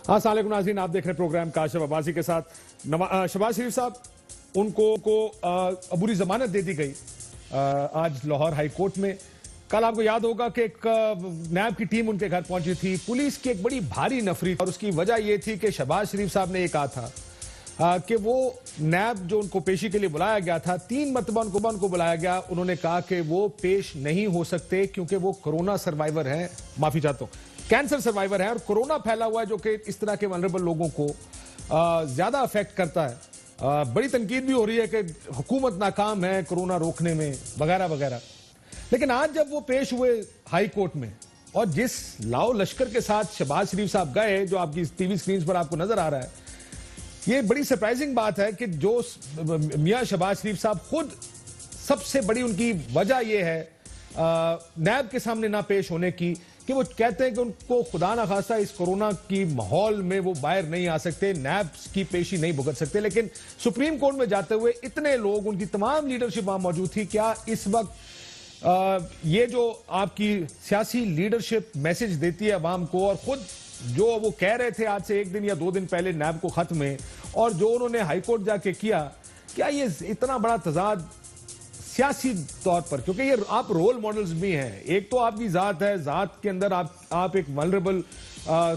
अस्सलाम वालेकुम नाज़रीन, आप देख रहे हैं प्रोग्राम काशिफ अब्बासी के साथ। शहबाज शरीफ साहब उनको अबूरी जमानत दे दी गई आज लाहौर हाई कोर्ट में। कल आपको याद होगा कि एक नैब की टीम उनके घर पहुंची थी। पुलिस की एक बड़ी भारी नफरी और उसकी वजह यह थी कि शहबाज शरीफ साहब ने यह कहा था कि वो नैब जो उनको पेशी के लिए बुलाया गया था, 3 मरतबा उनको बुलाया गया, उन्होंने कहा कि वो पेश नहीं हो सकते क्योंकि वो कोरोना सर्वाइवर हैं, माफी चाहता हूं, कैंसर सर्वाइवर है और कोरोना फैला हुआ है जो कि इस तरह के वल्नरेबल लोगों को ज्यादा अफेक्ट करता है। बड़ी तनकीद भी हो रही है कि हुकूमत नाकाम है कोरोना रोकने में वगैरह वगैरह। लेकिन आज जब वो पेश हुए हाई कोर्ट में और जिस लाओ लश्कर के साथ शहबाज शरीफ साहब गए, जो आपकी टीवी स्क्रीन पर आपको नजर आ रहा है, ये बड़ी सरप्राइजिंग बात है कि जो मियां शहबाज शरीफ साहब खुद, सबसे बड़ी उनकी वजह यह है नैब के सामने ना पेश होने की कि वो कहते हैं कि उनको खुदा ना खास्ता इस कोरोना की माहौल में वो बाहर नहीं आ सकते, नैब की पेशी नहीं भुगत सकते। लेकिन सुप्रीम कोर्ट में जाते हुए इतने लोग, उनकी तमाम लीडरशिप वहां मौजूद थी। क्या इस वक्त ये जो आपकी सियासी लीडरशिप मैसेज देती है अवाम को, और खुद जो वो कह रहे थे आज से 1 दिन या 2 दिन पहले नैब को खत्म में, और जो उन्होंने हाईकोर्ट जाके किया, क्या ये इतना बड़ा तजाद सियासी तौर पर, क्योंकि ये आप रोल मॉडल्स भी हैं, एक तो आपकी जात है, जात के अंदर आप एक वल्नरेबल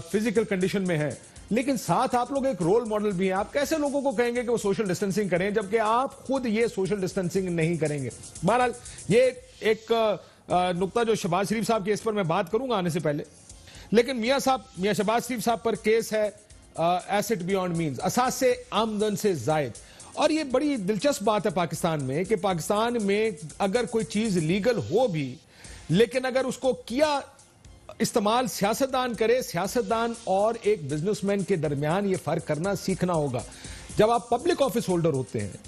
फिजिकल कंडीशन में है, लेकिन साथ आप लोग एक रोल मॉडल भी हैं। आप कैसे लोगों को कहेंगे कि वो सोशल डिस्टेंसिंग करें जबकि आप खुद ये सोशल डिस्टेंसिंग नहीं करेंगे? बहरहाल ये एक नुक्ता जो शहबाज शरीफ साहब के, इस पर मैं बात करूंगा आने से पहले। लेकिन मियां शहबाज शरीफ साहब पर केस है एसेट बियॉन्ड मीन्स, असासे आमदन से जायद। और ये बड़ी दिलचस्प बात है पाकिस्तान में कि पाकिस्तान में अगर कोई चीज लीगल हो भी, लेकिन अगर उसको किया इस्तेमाल सियासतदान करे, सियासतदान और एक बिजनेसमैन के दरमियान ये फर्क करना सीखना होगा। जब आप पब्लिक ऑफिस होल्डर होते हैं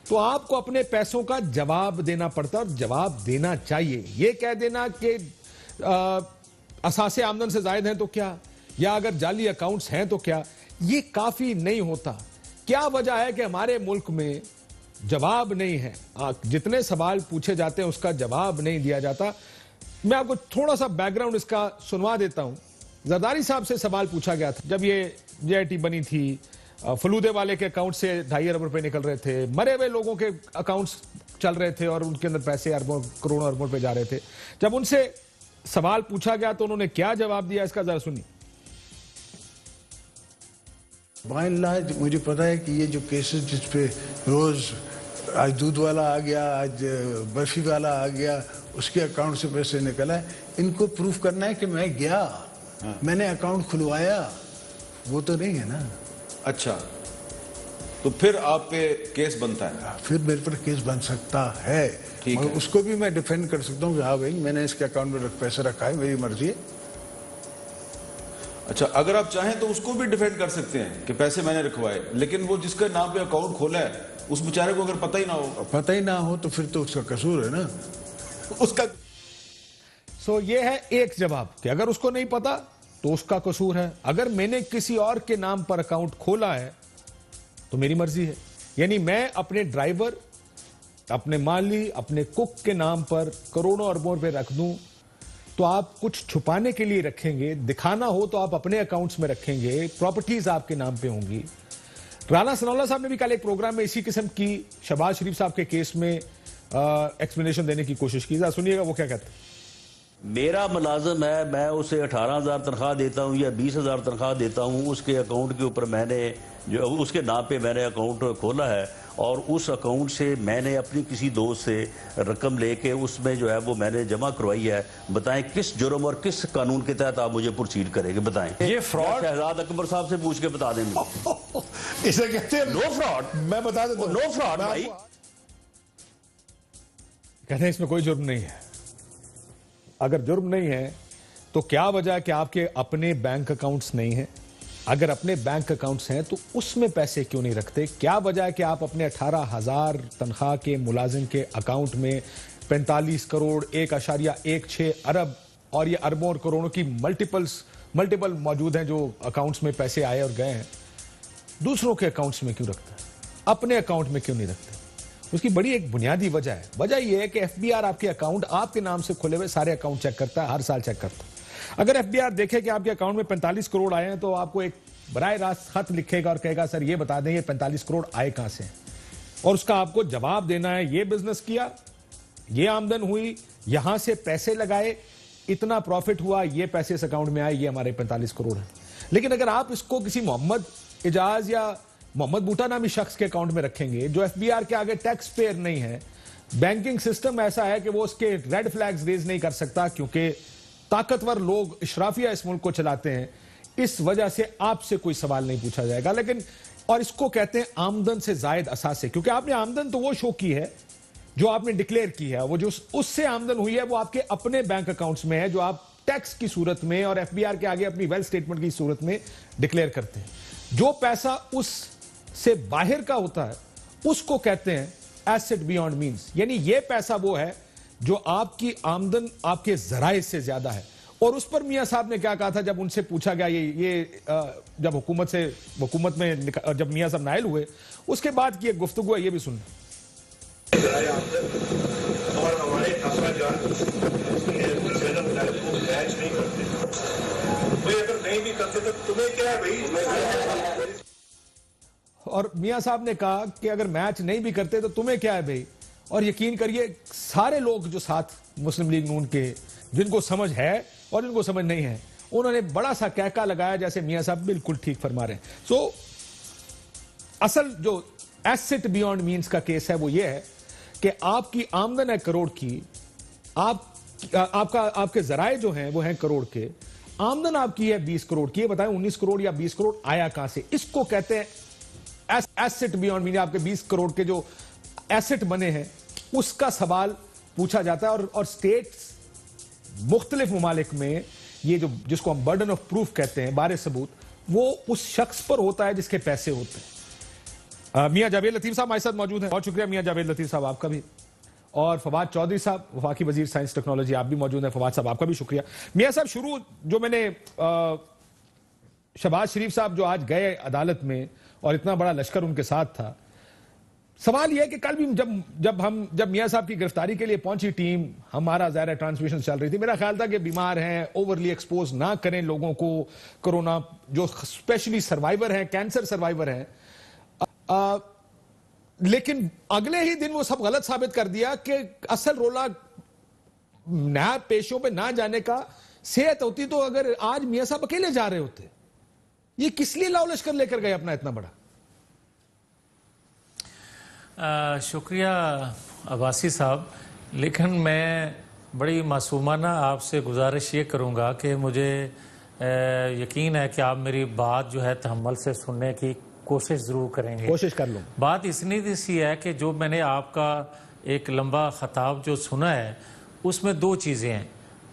तो आपको अपने पैसों का जवाब देना पड़ता है और जवाब देना चाहिए। ये कह देना कि असासे आमदन से जायद हैं तो क्या, या अगर जाली अकाउंट्स हैं तो क्या, ये काफी नहीं होता। क्या वजह है कि हमारे मुल्क में जवाब नहीं है, जितने सवाल पूछे जाते हैं उसका जवाब नहीं दिया जाता। मैं आपको थोड़ा सा बैकग्राउंड इसका सुनवा देता हूं। जरदारी साहब से सवाल पूछा गया था जब ये जेआईटी बनी थी, फलूदे वाले के अकाउंट से 2.5 अरब रुपए निकल रहे थे, मरे हुए लोगों के अकाउंट्स चल रहे थे और उनके अंदर पैसे अरबों करोड़ों अरबों पे जा रहे थे। जब उनसे सवाल पूछा गया तो उन्होंने क्या जवाब दिया, इसका जरा सुनिए। बाय एंड लार्ज मुझे पता है कि ये जो केसेस जिसपे रोज आज दूध वाला आ गया, आज बर्फी वाला आ गया, उसके अकाउंट से पैसे निकला है, इनको प्रूफ करना है कि मैं गया, मैंने अकाउंट खुलवाया, वो तो नहीं है ना। अच्छा, तो फिर आप पे केस बनता है? फिर मेरे पर केस बन सकता है, और उसको भी मैं डिफेंड कर सकता हूँ कि हाँ भाई मैंने इसके अकाउंट में पैसे रखा है, मेरी मर्जी है। अच्छा, अगर आप चाहें तो उसको भी डिफेंड कर सकते हैं कि पैसे मैंने रखवाए, लेकिन वो जिसके नाम पे अकाउंट खोला है उस बेचारे को अगर पता ही ना हो तो फिर तो उसका कसूर है ना उसका। सो ये है एक जवाब कि अगर उसको नहीं पता तो उसका कसूर है। अगर मैंने किसी और के नाम पर अकाउंट खोला है तो मेरी मर्जी है, यानी मैं अपने ड्राइवर, अपने माली, अपने कुक के नाम पर करोड़ों अरबों रुपए रख दूं तो आप कुछ छुपाने के लिए रखेंगे, दिखाना हो तो आप अपने अकाउंट्स में रखेंगे, प्रॉपर्टीज आपके नाम पे होंगी। राना सनाउल्लाह साहब ने भी कल एक प्रोग्राम में इसी किस्म की शहबाज शरीफ साहब के केस में एक्सप्लेनेशन देने की कोशिश की। सुनिएगा वो क्या कहते हैं। मेरा मुलाजिम है, मैं उसे 18,000 तनख्वाह देता हूं या 20,000 तनख्वाह देता हूं, उसके अकाउंट के ऊपर मैंने जो उसके नाम पे मैंने अकाउंट खोला है और उस अकाउंट से मैंने अपनी किसी दोस्त से रकम लेके उसमें जो है वो मैंने जमा करवाई है। बताएं किस जुर्म और किस कानून के तहत आप मुझे प्रोसीड करेंगे? बताएं। ये फ्रॉड शहजाद अकबर साहब से पूछ के बता देंगे। इसे कहते हैं नो फ्रॉड। मैं बता देता हूं, नो फ्रॉड भाई। कहते हैं इसमें कोई जुर्म नहीं है। अगर जुर्म नहीं है तो क्या वजह है कि आपके अपने बैंक अकाउंट्स नहीं है? अगर अपने बैंक अकाउंट्स हैं तो उसमें पैसे क्यों नहीं रखते? क्या वजह है कि आप अपने 18,000 तनख्वाह के मुलाजिम के अकाउंट में 45 करोड़ 1.16 अरब और ये अरबों और करोड़ों की मल्टीपल मौजूद हैं जो अकाउंट्स में पैसे आए और गए हैं, दूसरों के अकाउंट्स में क्यों रखते हैं? अपने अकाउंट में क्यों नहीं रखते? उसकी बड़ी एक बुनियादी वजह है। वजह यह है कि एफबीआर आपके अकाउंट, आपके नाम से खुले हुए सारे अकाउंट चेक करता है, हर साल चेक करता है। अगर एफबीआर देखे कि आपके अकाउंट में 45 करोड़ आए हैं तो आपको एक बराह रास्त खत लिखेगा और कहेगा सर ये बता दें ये 45 करोड़ आए कहां से, और उसका आपको जवाब देना है ये बिजनेस किया, ये आमदन हुई, यहां से पैसे लगाए, इतना प्रॉफिट हुआ, ये पैसे इस अकाउंट में आए, ये हमारे 45 करोड़ है। लेकिन अगर आप इसको किसी मोहम्मद इजाज या मोहम्मद बूटा नामी शख्स के अकाउंट में रखेंगे जो एफबीआर के आगे टैक्स पेयर नहीं है, बैंकिंग सिस्टम ऐसा है कि वो उसके रेड फ्लैग्स रेज नहीं कर सकता क्योंकि ताकतवर लोग इशराफिया इस मुल्क को चलाते हैं, इस वजह से आपसे कोई सवाल नहीं पूछा जाएगा। लेकिन और इसको कहते हैं आमदन से जायद असासे, क्योंकि आपने आमदन तो वो शो की है जो आपने डिक्लेयर की है, वो जो उससे आमदन हुई है वो आपके अपने बैंक अकाउंट्स में है जो आप टैक्स की सूरत में और एफबीआर के आगे अपनी वेल्थ स्टेटमेंट की सूरत में डिक्लेयर करते हैं। जो पैसा उस से बाहर का होता है उसको कहते हैं एसेट बियॉन्ड मींस, यानी ये पैसा वो है जो आपकी आमदन आपके जराए से ज्यादा है। और उस पर मियां साहब ने क्या कहा था जब उनसे पूछा गया ये जब हुकूमत में जब मियां साहब नायल हुए उसके बाद की एक गुफ्तगू है, ये भी सुन। और हमारे मैच नहीं करते, भाई अगर नहीं भी करते तो तुम्हें क्या है भाई। और मियां साहब ने कहा कि अगर मैच नहीं भी करते तो तुम्हें क्या है भाई। और यकीन करिए सारे लोग जो साथ मुस्लिम लीग नून के जिनको समझ है और जिनको समझ नहीं है उन्होंने बड़ा सा कहका लगाया जैसे मियां साहब बिल्कुल ठीक फरमा रहे हैं। सो असल जो एसेट बियॉन्ड मींस का केस है वो ये है कि आपकी आमदन है करोड़ की, आपके जराए जो हैं वो हैं करोड़ के, आमदन आपकी है 20 करोड़ की, बताएं 19 करोड़ या 20 करोड़ आया कहां से। इसको कहते हैं एसेट बियॉन्ड मीन, आपके 20 करोड़ के जो एसेट बने हैं उसका सवाल पूछा जाता है। और स्टेट्स मुख्तलिफ ममालिक में ये जो जिसको हम बर्डन ऑफ प्रूफ कहते हैं, बारे सबूत, वो उस शख्स पर होता है जिसके पैसे होते हैं। मियां जावेद लतीफ साहब हमारे साथ मौजूद हैं, बहुत शुक्रिया मियां जावेद लतीफ साहब आपका भी। और फवाद चौधरी साहब वफाकी वजीर साइंस टेक्नोलॉजी आप भी मौजूद हैं, फवाद साहब आपका भी शुक्रिया। मियां साहब शुरू जो मैंने शहबाज शरीफ साहब जो आज गए अदालत में और इतना बड़ा लश्कर उनके साथ था, सवाल यह है कि कल भी जब मियां साहब की गिरफ्तारी के लिए पहुंची टीम, हमारा ज़ाहिर ट्रांसमिशन चल रही थी, मेरा ख्याल था कि बीमार हैं, ओवरली एक्सपोज ना करें लोगों को कोरोना, जो स्पेशली सर्वाइवर हैं, कैंसर सर्वाइवर हैं। लेकिन अगले ही दिन वो सब गलत साबित कर दिया कि असल रोला न्याय पेशों पे ना जाने का सेहत होती तो अगर आज मियां साहब अकेले जा रहे होते। ये किस लिए लाओ लश्कर लेकर गए अपना इतना बड़ा? शुक्रिया अब्बासी साहब, लेकिन मैं बड़ी मासूमाना आपसे गुजारिश ये करूँगा कि मुझे यकीन है कि आप मेरी बात जो है तहम्मुल से सुनने की कोशिश ज़रूर करेंगे। कोशिश कर लो। बात इसलिए सी है कि जो मैंने आपका एक लंबा खताब जो सुना है उसमें दो चीज़ें हैं।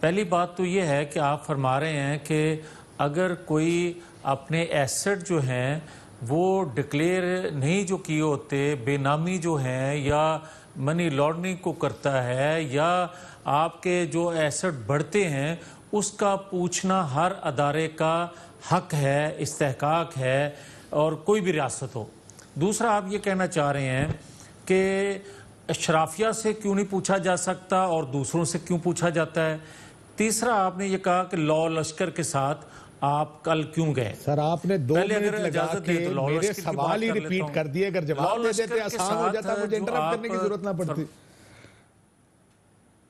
पहली बात तो ये है कि आप फरमा रहे हैं कि अगर कोई अपने एसेट जो हैं वो डिक्लेयर नहीं जो किए होते, बेनामी जो हैं या मनी लॉन्ड्रिंग को करता है, या आपके जो एसेट बढ़ते हैं उसका पूछना हर अदारे का हक है, इस्तेहकाक है, और कोई भी रियासत हो। दूसरा आप ये कहना चाह रहे हैं कि शराफिया से क्यों नहीं पूछा जा सकता और दूसरों से क्यों पूछा जाता है। तीसरा आपने ये कहा कि लॉ लश्कर के साथ आप कल क्यों गए। सर आपने 2 मिनट लगा के मेरे सवाल ही रिपीट कर दिए, अगर जवाब दे देते आसान हो जाता, मुझे इंटरप्ट करने की जरूरत ना पड़ती।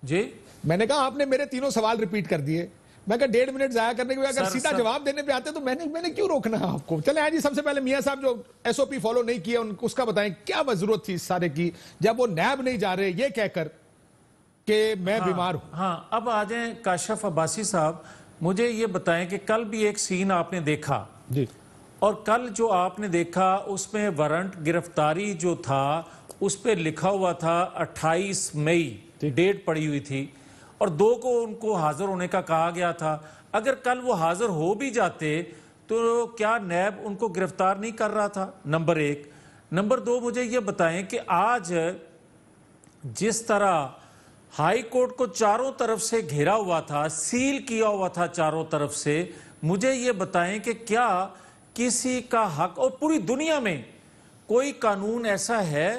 जी मैंने कहा आपने मेरे तीनों सवाल रिपीट कर दिए, मैं कहा 1.5 मिनट जाया करने के बाद अगर सीधा जवाब देने पे आते तो मैंने क्यों रोकना आपको। चले आज सबसे पहले मियां साहब जो एसओपी फॉलो नहीं किया उसका बताएं क्या जरूरत थी इस सारे की, जब वो नैब नहीं जा रहे ये कहकर कि मैं बीमार हूं। हाँ, अब आ जाए काशिफ अब्बासी साहब, मुझे ये बताएं कि कल भी एक सीन आपने देखा जी, और कल जो आपने देखा उसमें वारंट गिरफ्तारी जो था उस पर लिखा हुआ था 28 मई डेट पड़ी हुई थी और 2 को उनको हाजिर होने का कहा गया था। अगर कल वो हाजिर हो भी जाते तो क्या नैब उनको गिरफ्तार नहीं कर रहा था? नंबर 1। नंबर 2, मुझे ये बताएं कि आज जिस तरह हाई कोर्ट को चारों तरफ से घेरा हुआ था, सील किया हुआ था चारों तरफ से, मुझे ये बताएं कि क्या किसी का हक, और पूरी दुनिया में कोई कानून ऐसा है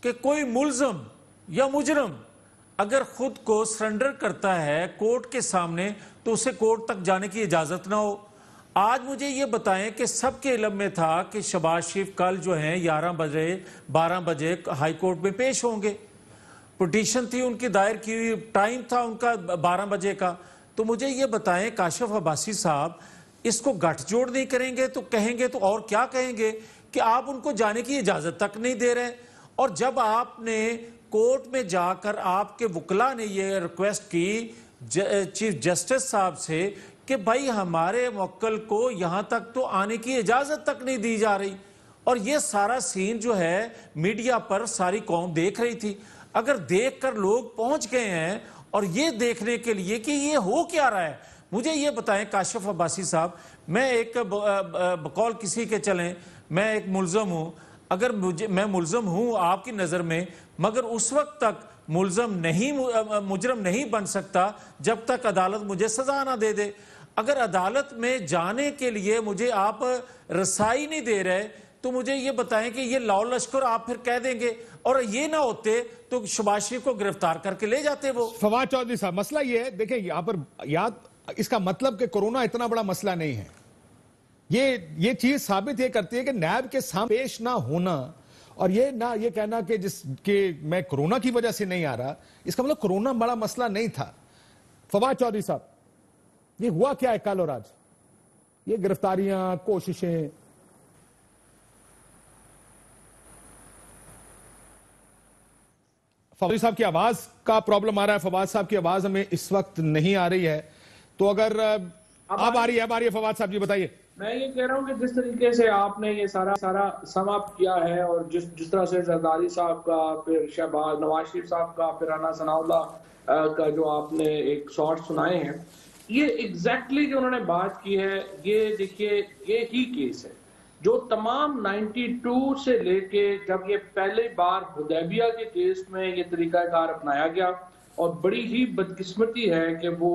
कि कोई मुल्ज़म या मुजरम अगर खुद को सरेंडर करता है कोर्ट के सामने तो उसे कोर्ट तक जाने की इजाज़त ना हो। आज मुझे ये बताएं कि सबके इल्म में था कि शहबाज शरीफ कल जो हैं 11 बजे 12 बजे हाई कोर्ट में पेश होंगे, पिटीशन थी उनकी दायर की हुई, टाइम था उनका 12 बजे का। तो मुझे ये बताएं काशिफ अब्बासी साहब, इसको गठजोड़ नहीं करेंगे तो कहेंगे तो और क्या कहेंगे कि आप उनको जाने की इजाजत तक नहीं दे रहे। और जब आपने कोर्ट में जाकर आपके वकला ने ये रिक्वेस्ट की चीफ जस्टिस साहब से कि भाई हमारे मुवक्किल को यहां तक तो आने की इजाजत तक नहीं दी जा रही, और ये सारा सीन जो है मीडिया पर सारी कौम देख रही थी। अगर देखकर लोग पहुंच गए हैं और ये देखने के लिए कि ये हो क्या रहा है, मुझे ये बताएं काशिफ अब्बासी साहब, मैं एक बकौल किसी के चलें मैं एक मुल्ज़म हूं, अगर मैं मुल्ज़म हूं आपकी नज़र में, मगर उस वक्त तक मुजरम नहीं बन सकता जब तक अदालत मुझे सजा ना दे दे। अगर अदालत में जाने के लिए मुझे आप रसाई नहीं दे रहे तो मुझे ये बताएं कि ये लाओ लश्कर आप फिर कह देंगे, और ये ना होते तो शहबाज शरीफ को गिरफ्तार करके ले जाते वो। फवाद चौधरी साहब, मसला ये है, देखिए यहां पर याद इसका मतलब कि कोरोना इतना बड़ा मसला नहीं है। ये चीज साबित ये करती है कि नैब के सामने पेश ना होना और ये कहना कि मैं कोरोना की वजह से नहीं आ रहा, इसका मतलब कोरोना बड़ा मसला नहीं था। फवाद चौधरी साहब, ये हुआ क्या है कल और आज, ये गिरफ्तारियां, कोशिशें? फवाद साहब की आवाज का प्रॉब्लम आ रहा है, फवाद साहब की आवाज हमें इस वक्त नहीं आ रही है, तो अगर अब आ रही है फवाद साहब जी बताइए। मैं ये कह रहा हूँ कि जिस तरीके से आपने ये सारा समाप्त किया है और जिस तरह से जरदारी साहब का, फिर शहबाज नवाज शरीफ साहब का, फिर राना सनाउल्लाह का जो आपने एक शॉर्ट सुनाए हैं, ये एग्जैक्टली जो उन्होंने बात की है, ये देखिए ये ही केस है जो तमाम 92 से लेके जब ये पहली बार हुदैबिया के केस में ये तरीकाकार अपनाया गया, और बड़ी ही बदकिस्मती है कि वो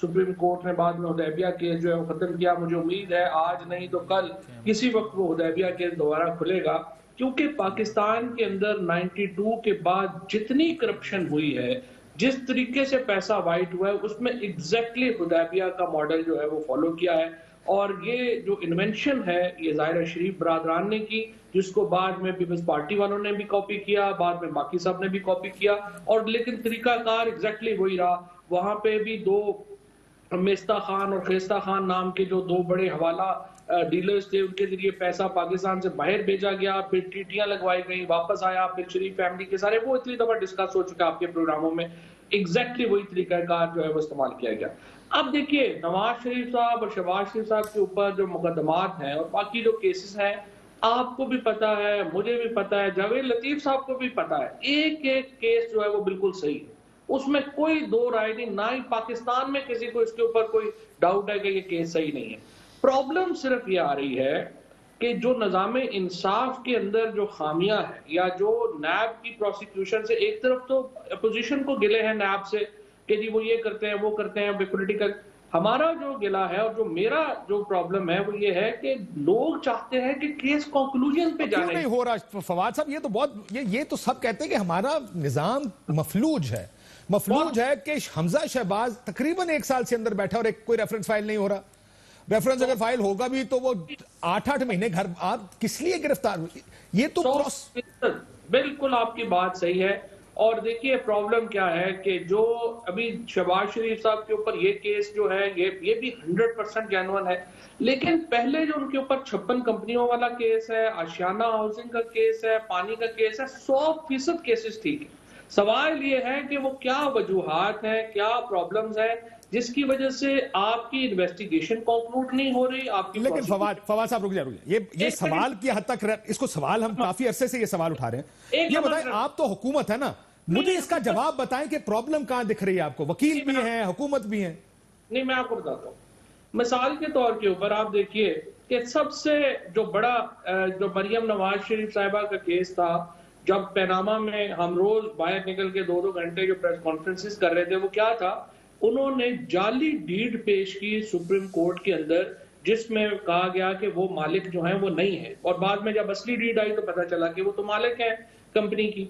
सुप्रीम कोर्ट ने बाद में हुदैबिया केस जो है वो खत्म किया। मुझे उम्मीद है आज नहीं तो कल किसी वक्त वो हुदैबिया केस दोबारा खुलेगा, क्योंकि पाकिस्तान के अंदर 92 के बाद जितनी करप्शन हुई है, जिस तरीके से पैसा वाइट हुआ है, उसमें एग्जैक्टली हुदैबिया का मॉडल जो है वो फॉलो किया है। और ये जो इन्वेंशन है ये ज़ाहिर शरीफ बरादरान ने की, जिसको बाद में पीपल्स पार्टी वालों ने भी कॉपी किया, बाद में बाकी साहब ने भी कॉपी किया, और लेकिन तरीकाकार एग्जैक्टली वही रहा। वहां पे भी दो मेस्ता खान और खेस्ता खान नाम के जो दो बड़े हवाला डीलर्स थे, उनके जरिए पैसा पाकिस्तान से बाहर भेजा गया, फिर टीटियां लगवाई गई, वापस आया, फिर शरीफ फैमिली के सारे, वो इतनी दफा डिस्कस हो चुका आपके प्रोग्रामों में, एग्जैक्टली वही तरीकाकार जो है वो इस्तेमाल किया गया। अब देखिए नवाज शरीफ साहब और शहबाज शरीफ साहब के ऊपर जो मुकदमात हैं और बाकी जो केसेस हैं, आपको भी पता है, मुझे भी पता है, जावेद लतीफ साहब को भी पता है, एक एक केस जो है वो बिल्कुल सही है, उसमें कोई दो राय नहीं, ना ही पाकिस्तान में किसी को इसके ऊपर कोई डाउट है कि ये केस सही नहीं है। प्रॉब्लम सिर्फ ये आ रही है कि जो निज़ाम इंसाफ के अंदर जो खामियां हैं, या जो नैब की प्रोसिक्यूशन से, एक तरफ तो अपोजिशन को गिले हैं नैब से कि जी वो ये करते हैं वो करते हैं, पॉलिटिकल, हमारा जो गिला है और जो मेरा जो प्रॉब्लम है वो ये है कि लोग चाहते हैं कि केस कंक्लूजन पे जाने। नहीं हो रहा फवाद साहब, ये तो बहुत ये तो सब कहते हैं कि हमारा निजाम मफलूज है कि हमजा शहबाज तकरीबन 1 साल से अंदर बैठा और कोई रेफरेंस फाइल नहीं हो रहा। रेफरेंस अगर फाइल होगा भी तो वो 8-8 महीने घर, आप किस लिए गिरफ्तार? ये तो बिल्कुल आपकी बात सही है। और देखिए प्रॉब्लम क्या है कि जो अभी शहबाज शरीफ साहब के ऊपर ये केस जो है ये भी 100% जेन्युइन है, लेकिन पहले जो उनके ऊपर 56 कंपनियों वाला केस है, आशियाना हाउसिंग का केस है, पानी का केस है, 100% केसेस ठीक है। सवाल ये है कि वो क्या वजूहात है, क्या प्रॉब्लम्स है जिसकी वजह से आपकी इन्वेस्टिगेशन कंक्लूड नहीं हो रही आपकी। लेकिन फवाद साहब रुक जाइए, ये सवाल की हद तक, इसको सवाल हम काफी अरसे से ये सवाल उठा रहे हैं। ये बताएं, आप तो हुकूमत है ना, मुझे इसका जवाब बताएं कि प्रॉब्लम कहां दिख रही है आपको? वकील भी है, हुकूमत भी है। नहीं, मैं आपको बताता हूँ। मिसाल के तौर के ऊपर आप देखिए कि सबसे जो बड़ा जो मरियम नवाज शरीफ साहिबा का केस था, जब पैनामा में हम रोज बाहर निकल के 2-2 घंटे जो प्रेस कॉन्फ्रेंसेस कर रहे थे, वो क्या था, उन्होंने जाली डीड पेश की सुप्रीम कोर्ट के अंदर, जिसमें कहा गया कि वो मालिक जो है वो नहीं है, और बाद में जब असली डीड आई तो पता चला कि वो तो मालिक है कंपनी की।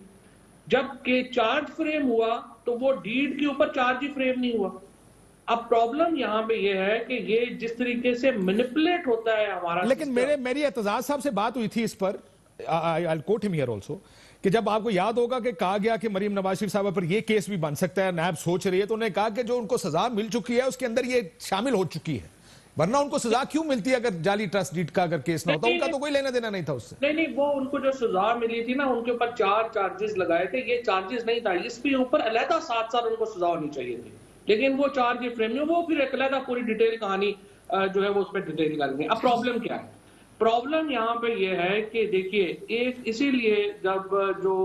जब के चार्ज फ्रेम हुआ तो वो डीड के ऊपर चार्ज ही फ्रेम नहीं हुआ, अब प्रॉब्लम यहाँ पे ये है कि ये जिस तरीके से मैनिपुलेट होता है हमारा, लेकिन मेरी एतजाज साहब से बात हुई थी इस पर, I quote him here also, कि जब आपको याद होगा कि कहा गया कि मरीम नवाज शरीफ साहब पर ये केस भी बन सकता है, नैब सोच रही है, तो उन्होंने कहा कि जो उनको सजा मिल चुकी है उसके अंदर ये शामिल हो चुकी है, वरना उनको सजा क्यों मिलती है अगर जाली ट्रस्ट डीड का अगर केस ना होता? उनका तो कोई लेना देना नहीं था उससे। नहीं, वो उनको जो सजा मिली थी ना, उनके ऊपर 4 चार्जेस लगाए थे, ये चार्जेस नहीं था, इसके ऊपर अलहदा 7 साल उनको सजा होनी चाहिए थी, लेकिन वो चार्ज ये फ्रेम में, वो फिर एक अलहदा पूरी डिटेल कहानी जो है वो उस पर डिटेल निकालेंगे। अब प्रॉब्लम क्या है? प्रॉब्लम यहाँ पे ये है कि देखिए, एक इसीलिए जब जो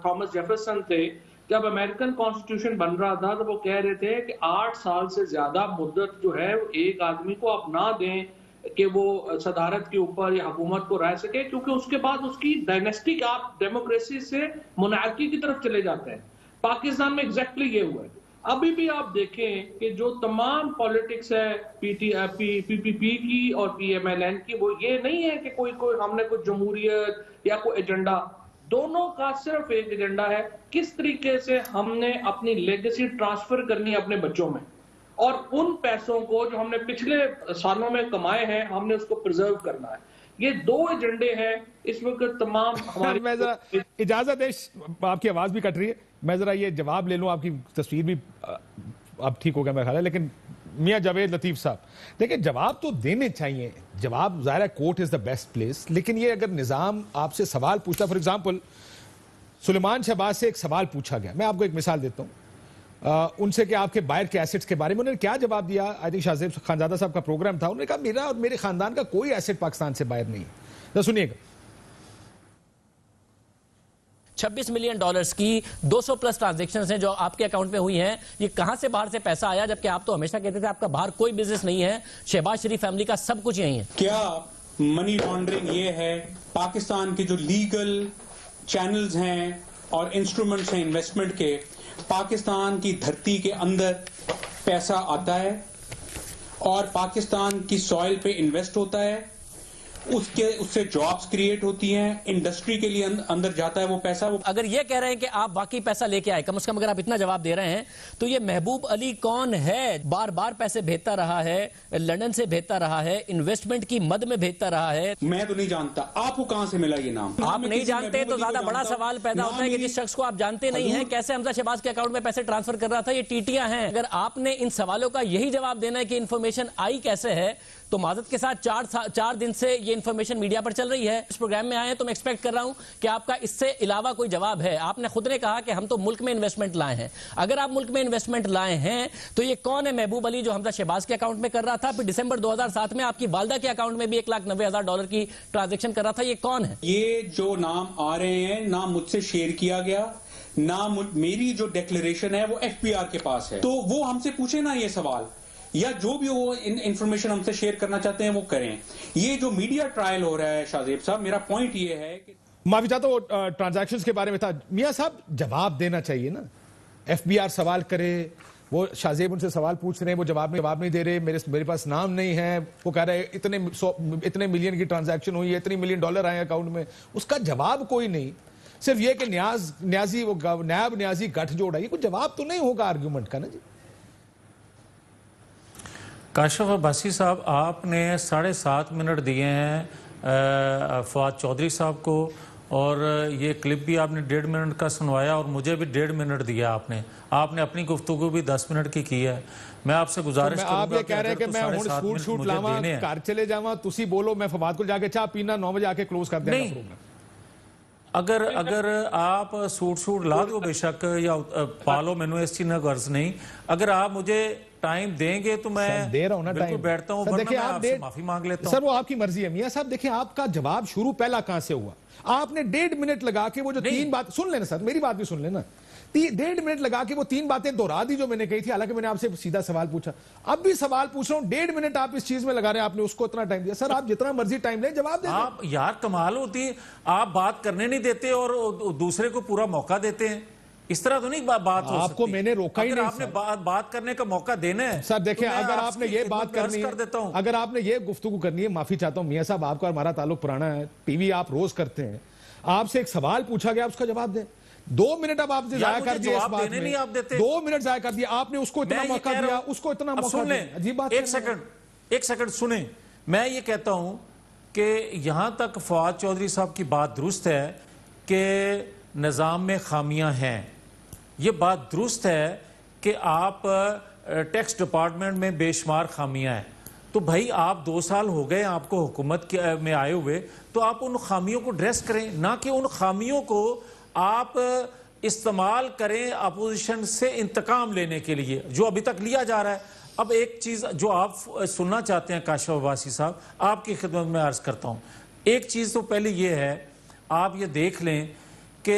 थॉमस जेफरसन थे, जब अमेरिकन कॉन्स्टिट्यूशन बन रहा था तो वो कह रहे थे कि 8 साल से ज्यादा मुद्दत जो है एक आदमी को आप ना दें कि वो सदारत के ऊपर या हुकूमत को रह सके, क्योंकि उसके बाद उसकी डायनेस्टिक आप डेमोक्रेसी से मोनार्की की तरफ चले जाते हैं। पाकिस्तान में एग्जैक्टली ये हुआ है। अभी भी आप देखें कि जो तमाम पॉलिटिक्स है पीपीपी की और पीएमएलएन की, वो ये नहीं है कि कोई हमने कोई जमहूरियत या कोई एजेंडा, दोनों का सिर्फ एक एजेंडा है, किस तरीके से हमने अपनी लेगेसी ट्रांसफर करनी है अपने बच्चों में, और उन पैसों को जो हमने पिछले सालों में कमाए हैं हमने उसको प्रिजर्व करना है। ये 2 एजेंडे हैं इस वक्त तमाम हमारे। मैं जरा इजाजत है, आपकी आवाज भी कट रही है, मैं जरा ये जवाब ले लूं, आपकी तस्वीर भी अब ठीक हो गया मेरा ख्याल है। लेकिन मियां जावेद लतीफ साहब, देखिए जवाब तो देने चाहिए, जवाब ज़ाहिर है court is the best place, लेकिन ये अगर निज़ाम आपसे सवाल पूछता, फॉर एग्जाम्पल सुलेमान शहबाज से एक सवाल पूछा गया, मैं आपको एक मिसाल देता हूं, उनसे कि आपके बाहर के एसेट्स के बारे में, उन्होंने क्या जवाब दिया? आई थिंक शाहजेब खानजादा साहब का प्रोग्राम था, उन्होंने कहा मेरा और मेरे खानदान का कोई एसेट पाकिस्तान से बाहर नहीं है। तो सुनिएगा, 26 मिलियन डॉलर्स की 200 प्लस ट्रांजैक्शंस हैं जो आपके अकाउंट में हुई हैं, ये कहां से बाहर से पैसा आया? जबकि आप तो हमेशा कहते थे आपका बाहर कोई बिजनेस नहीं है, शहबाज शरीफ फैमिली का सब कुछ यही है। क्या मनी लॉन्ड्रिंग ये है? पाकिस्तान के जो लीगल चैनल्स हैं और इंस्ट्रूमेंट्स हैं इन्वेस्टमेंट के, पाकिस्तान की धरती के अंदर पैसा आता है और पाकिस्तान की सॉइल पे इन्वेस्ट होता है, उससे जॉब्स क्रिएट होती हैं, इंडस्ट्री के लिए अंदर जाता है वो पैसा। अगर ये कह रहे हैं कि आप वाकई पैसा लेके आए, कम से कम अगर आप इतना जवाब दे रहे हैं, तो ये महबूब अली कौन है? बार बार पैसे भेजता रहा है, लंदन से भेजता रहा है, इन्वेस्टमेंट की मद में भेजता रहा है। मैं तो नहीं जानता, आपको कहां से मिला ये नाम? आप नहीं जानते तो ज्यादा बड़ा सवाल पैदा होता है कि जिस शख्स को आप जानते नहीं है कैसे हमजा शहबाज के अकाउंट में पैसे ट्रांसफर कर रहा था। ये टीटियां हैं। अगर आपने इन सवालों का यही जवाब देना है कि इन्फॉर्मेशन आई कैसे है, तो माजरत के साथ 4 दिन से ये इन्फॉर्मेशन मीडिया पर चल रही है, इस प्रोग्राम में आए हैं, तो मैं एक्सपेक्ट कर रहा हूं कि आपका इससे अलावा कोई जवाब है। आपने खुद ने कहा कि हम तो मुल्क में इन्वेस्टमेंट लाए हैं। अगर आप मुल्क में इन्वेस्टमेंट लाए हैं तो ये कौन है महबूब अली जो हमजा शहबाज के अकाउंट में कर रहा था? फिर दिसंबर 2007 में आपकी वालदा के अकाउंट में भी $1,90,000 की ट्रांजेक्शन कर रहा था। ये कौन है? ये जो नाम आ रहे हैं, ना मुझसे शेयर किया गया, ना मेरी जो डिक्लेरेशन है वो FBR के पास है, तो वो हमसे पूछे ना ये सवाल, या जो भी वो इंफॉर्मेशन हमसे शेयर करना चाहते हैं वो करें। ये जो मीडिया ट्रायल हो रहा है शाहजेब साहब, मेरा पॉइंट ये है कि माफी चाहता हूं, ट्रांजैक्शंस के बारे में था। मियां साहब जवाब देना चाहिए ना, FBR सवाल करे, वो शाहजेब उनसे सवाल पूछ रहे हैं, वो जवाब नहीं दे रहे, मेरे पास नाम नहीं है, वो कह रहे हैं इतने मिलियन की ट्रांजैक्शन हुई है, $3 मिलियन आए अकाउंट में, उसका जवाब कोई नहीं, सिर्फ ये कि नायब न्याजी गठजोड़ है, ये कोई जवाब तो नहीं होगा आर्ग्यूमेंट का ना जी। काशिफ अब्बासी साहब, आपने 7.5 मिनट दिए हैं फवाद चौधरी साहब को, और ये क्लिप भी आपने 1.5 मिनट का सुनवाया, और मुझे भी 1.5 मिनट दिया आपने अपनी गुफ्तगू भी 10 मिनट की है। मैं आपसे गुजारिश करूंगा, आप ये कह रहे हैं कि मैं हुण शूट लावा, घर चले जावा, तुसी बोलो, मैं फवाद को जाके चाह पीना, 9 बजे आके क्लोज कर देना प्रोग्राम। अगर आप सूट ला दो बेशक, या पालो, मैनू इस चीज में गर्ज नहीं, अगर आप मुझे टाइम देंगे तो मैं दे रहा हूं ना टाइम, बैठता हूं, देखिए आप आपसे माफी मांग लेता हूं। सर वो आपकी मर्जी है मियां साहब। देखिए आपका जवाब शुरू पहला कहां से हुआ? आपने 1.5 मिनट लगा के वो जो 3 बात सुन लेना सर, मेरी बात भी सुन लेना, 1.5 मिनट लगा के वो 3 बातें दोहरा दी जो मैंने कही थी। हालांकि मैंने आपसे सीधा सवाल पूछा, अब भी सवाल पूछ रहा हूं, 1.5 मिनट आप इस चीज में लगा रहे हैं, आपने उसको इतना टाइम दिया। सर आप जितना मर्जी टाइम ले, जवाब दे। आप यार कमाल होती है, आप बात करने नहीं देते और दूसरे को पूरा मौका देते हैं। इस तरह तो नहीं बात हो आपको मैंने रोका ही नहीं। आपने बात करने का मौका देना है सर। देखिए तो अगर आपने ये बात करनी है, अगर आपने ये गुफ्तगू करनी है, माफी चाहता हूं मियां साहब, आपका हमारा ताल्लुक पुराना है, टीवी आप रोज करते हैं, आपसे एक सवाल पूछा गया, उसका जवाब दें। 2 मिनट अब आपने जाया कर दिया इस बात में। नहीं आप देते। 2 मिनट जाया कर दिया आपने, उसको इतना मौका दिया, उसको इतना मौका दिया। अजीब बात। एक सेकंड सुने, मैं ये कहता हूं कि यहां तक फवाद चौधरी साहब की बात दुरुस्त है कि निज़ाम में खामियां हैं, ये बात दुरुस्त है कि आप टैक्स डिपार्टमेंट में बेशुमार खामियां हैं। तो भाई आप 2 साल हो गए आपको हुकूमत में आए हुए, तो आप उन खामियों को ड्रेस करें, ना कि उन खामियों को आप इस्तेमाल करें अपोजिशन से इंतकाम लेने के लिए, जो अभी तक लिया जा रहा है। अब एक चीज़ जो आप सुनना चाहते हैं काशिफ अब्बासी साहब, आपकी खिदमत में अर्ज़ करता हूँ। एक चीज़ तो पहले ये है, आप ये देख लें कि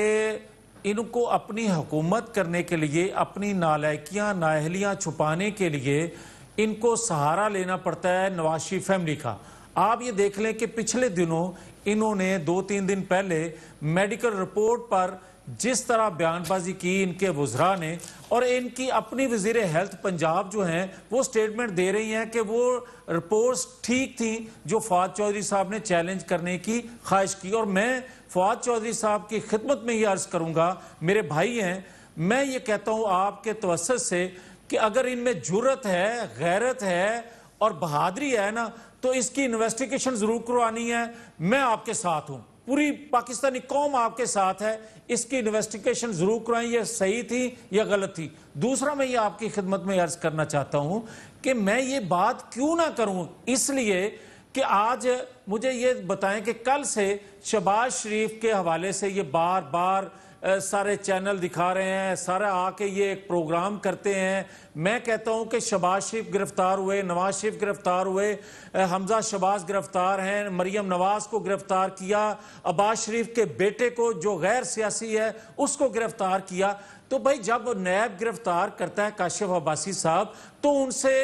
इनको अपनी हुकूमत करने के लिए, अपनी नालायकियाँ नाअहलियाँ छुपाने के लिए इनको सहारा लेना पड़ता है नवाज शरीफ फैमिली का। आप ये देख लें कि पिछले दिनों इन्होंने 2-3 दिन पहले मेडिकल रिपोर्ट पर जिस तरह बयानबाजी की इनके वुज़रा ने, और इनकी अपनी वज़ीर हेल्थ पंजाब जो हैं वो स्टेटमेंट दे रही हैं कि वो रिपोर्ट्स ठीक थी जो फवाद चौधरी साहब ने चैलेंज करने की ख्वाहिश की। और मैं फवाद चौधरी साहब की खिदमत में ये अर्ज़ करूँगा, मेरे भाई हैं, मैं ये कहता हूँ आपके तवस्सुत से कि अगर इनमें जुर्रत है, गैरत है और बहादुरी है ना, तो इसकी इन्वेस्टिगेशन ज़रूर करवानी है। मैं आपके साथ हूँ, पूरी पाकिस्तानी कौम आपके साथ है, इसकी इन्वेस्टिगेशन जरूर कराएं, ये सही थी या गलत थी। दूसरा, मैं ये आपकी खिदमत में अर्ज करना चाहता हूं कि मैं ये बात क्यों ना करूं, इसलिए कि आज मुझे ये बताएं कि कल से शहबाज शरीफ के हवाले से ये बार बार सारे चैनल दिखा रहे हैं, सारा आके ये एक प्रोग्राम करते हैं। मैं कहता हूं कि शहबाज शरीफ गिरफ्तार हुए, नवाज शरीफ गिरफ्तार हुए, हमजा शहबाज गिरफ्तार हैं, मरियम नवाज को गिरफ्तार किया, अब्बास शरीफ के बेटे को जो गैर सियासी है उसको गिरफ्तार किया। तो भाई जब नैब गिरफ्तार करता है काशिफ अब्बासी साहब, तो उनसे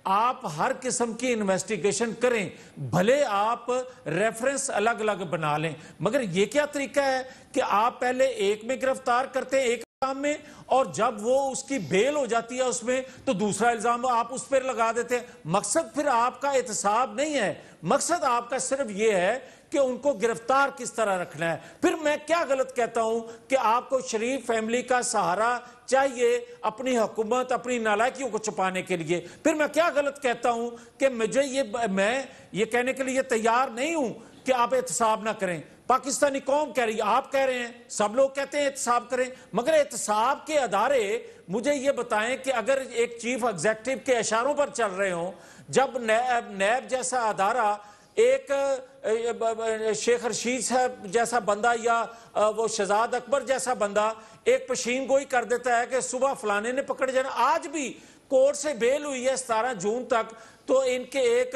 आप हर किस्म की इन्वेस्टिगेशन करें, भले आप रेफरेंस अलग अलग बना लें, मगर ये क्या तरीका है कि आप पहले एक में गिरफ्तार करते हैं एक काम में, और जब वो उसकी बेल हो जाती है उसमें तो दूसरा इल्जाम आप उस पर लगा देते हैं। मकसद फिर आपका एहतसाब नहीं है, मकसद आपका सिर्फ ये है कि उनको गिरफ्तार किस तरह रखना है। फिर मैं क्या गलत कहता हूं कि आपको शरीफ फैमिली का सहारा चाहिए अपनी हुकूमत, अपनी नालायकियों को छुपाने के लिए। फिर मैं क्या गलत कहता हूं कि मैं ये कहने के लिए तैयार नहीं हूं कि आप एहतसाब ना करें। पाकिस्तानी कौम कह रही है, आप कह रहे हैं, सब लोग कहते हैं एहतसाब करें, मगर एहतसाब के अदारे मुझे ये बताएं कि अगर एक चीफ एग्जीक्यूटिव के इशारों पर चल रहे हो, जब नैब जैसा अदारा एक शेख रशीद साहब जैसा बंदा या वो शहजाद अकबर जैसा बंदा एक पेशीन गोई कर देता है कि सुबह फलाने ने पकड़ जाना, आज भी कोर्ट से बेल हुई है 17 जून तक, तो इनके एक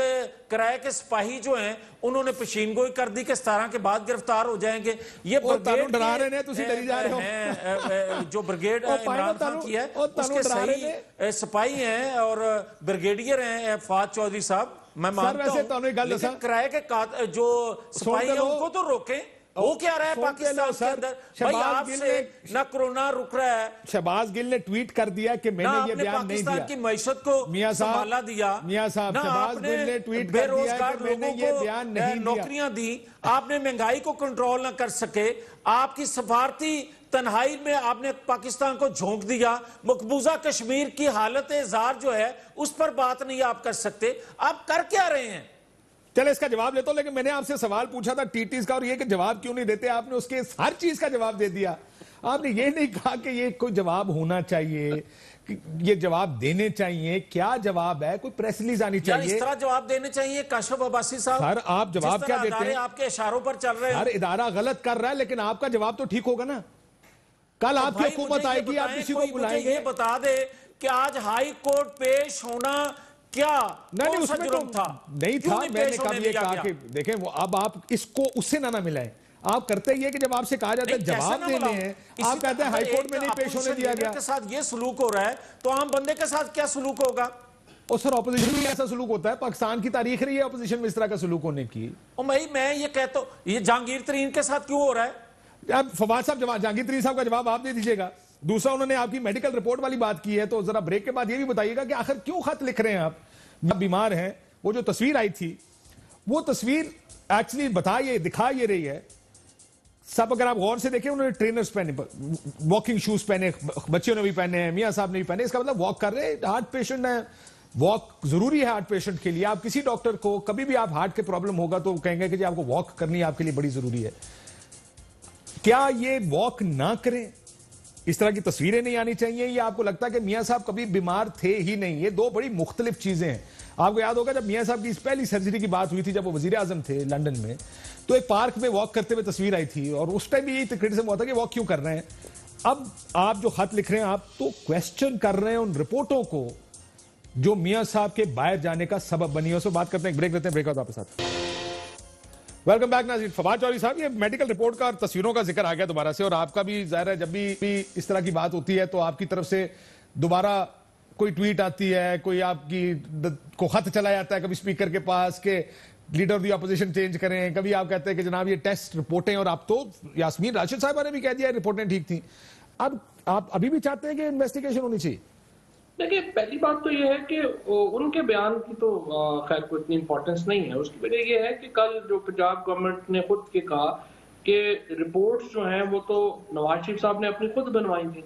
किराए के सिपाही जो हैं उन्होंने पेशीन गोई कर दी कि 17 के बाद गिरफ्तार हो जाएंगे। ये ब्रिगेड डरा रहे हैं, तुसी डरी जा रहे हो। जो ब्रिगेड इमरान खान की है उसके सही सिपाही हैं और ब्रिगेडियर हैं फवाद चौधरी साहब। मैं मानता हूं, लेकिन किराए के जो सिपाही हैं उनको तो रोकें। वो क्या रहा है पाकिस्तान के अंदर? भाई आपसे ना कोरोना रुक रहा है। शहबाज गिल ने ट्वीट कर दिया कि मैंने ये बयान नहीं दिया, पाकिस्तान की मईशत को संभाला दिया। मियां साहब, शहबाज गिल ने ट्वीट कर दिया कि मैंने ये बयान नहीं दिया। नौकरियां दी, आपने महंगाई को कंट्रोल ना कर सके, आपकी सफारती तन्हाई में आपने पाकिस्तान को झोंक दिया, मकबूजा कश्मीर की हालत इज़हार जो है उस पर बात नहीं आप कर सकते। आप कर क्या रहे हैं? चले इसका जवाब लेता हूं, लेकिन मैंने आपसे सवाल पूछा था टीटीज का और ये कि जवाब क्यों नहीं देते, आपने उसके हर चीज का जवाब दे दिया। आपने ये नहीं कहा कि ये कोई जवाब होना चाहिए, ये जवाब देने चाहिए। क्या जवाब है? कोई प्रेस रिलीज आनी चाहिए। इस तरह जवाब देने चाहिए काशिफ अब्बासी साहब। सर आप जवाब क्या देते हैं? आपके इशारों पर चल रहे हैं। हर इदारा गलत कर रहा है, लेकिन आपका जवाब तो ठीक होगा ना। कल आपकी हुकूमत आएगी, आप किसी को बुलाएंगे। ये बता दे कि आज हाई कोर्ट पेश होना क्या नहीं, उसमें तो था नहीं था। मैंने कभी ये कहा कि देखें वो अब आप इसको उससे ना मिलाएं। आप करते ही है कि जब आपसे कहा जाता है जवाब देने हैं, आप कहते हैं हाईकोर्ट में नहीं पेश होने दिया गया। के साथ ये सलूक हो रहा है तो आम बंदे के साथ क्या सलूक होगा? और सर ऑपोजिशन में ऐसा सलूक होता है, पाकिस्तान की तारीख रही है ऑपोजिशन में इस तरह का सलूक होने की। और मैं ये कहता हूं, ये जहांगीर तरीन के साथ क्यों हो रहा है? अब फवाद साहब जहांगीर तरीन साहब का जवाब आप दे दीजिएगा। दूसरा, उन्होंने आपकी मेडिकल रिपोर्ट वाली बात की है, तो जरा ब्रेक के बाद ये भी बताइएगा कि आखिर क्यों खत लिख रहे हैं आप बीमार हैं। वो जो तस्वीर आई थी, वो तस्वीर एक्चुअली दिखा ये रही है सब अगर आप गौर से देखें, उन्होंने ट्रेनर्स पहने, वॉकिंग शूज पहने, बच्चों ने भी पहने हैं, मियां साहब ने भी पहने। इसका मतलब वॉक कर रहे हैं, हार्ट पेशेंट है, वॉक जरूरी है हार्ट पेशेंट के लिए। आप किसी डॉक्टर को कभी भी आप हार्ट के प्रॉब्लम होगा तो कहेंगे कि जी आपको वॉक करनी आपके लिए बड़ी जरूरी है। क्या ये वॉक ना करें, इस तरह की तस्वीरें नहीं आनी चाहिए, या आपको लगता है कि मियां साहब कभी बीमार थे ही नहीं? ये दो बड़ी मुख्तलिफ चीजें हैं। आपको याद होगा जब मियां साहब की इस पहली सर्जरी की बात हुई थी, जब वो वजीर आजम थे लंदन में, तो एक पार्क में वॉक करते हुए तस्वीर आई थी और उस टाइम भी यही क्रिटिसिज्म हुआ था कि वॉक क्यों कर रहे हैं। अब आप जो खत लिख रहे हैं, आप तो क्वेश्चन कर रहे हैं उन रिपोर्टों को जो मियां साहब के बाहर जाने का सबब बनी है। उसमें बात करते हैं, ब्रेक लेते हैं, ब्रेक आपके साथ। वेलकम बैक नाज़रीन। फवाद चौधरी साहब, ये मेडिकल रिपोर्ट का और तस्वीरों का जिक्र आ गया दोबारा से, और आपका भी जाहिर है जब भी इस तरह की बात होती है तो आपकी तरफ से दोबारा कोई ट्वीट आती है, कोई आपकी को खत चला जाता है कभी स्पीकर के पास के leader of the opposition change करें, कभी आप कहते हैं कि जनाब ये टेस्ट रिपोर्टें, और आप तो यास्मीन राशिद साहिबा ने भी कह दिया रिपोर्टें ठीक थी। अब आप अभी भी चाहते हैं कि इन्वेस्टिगेशन होनी चाहिए? देखिए, पहली बात तो यह है कि उनके बयान की तो खैर कोई इतनी इंपॉर्टेंस नहीं है। उसकी वजह यह है कि कल जो पंजाब गवर्नमेंट ने खुद के कहा कि रिपोर्ट्स जो हैं वो तो नवाज शरीफ साहब ने अपनी खुद बनवाई थी।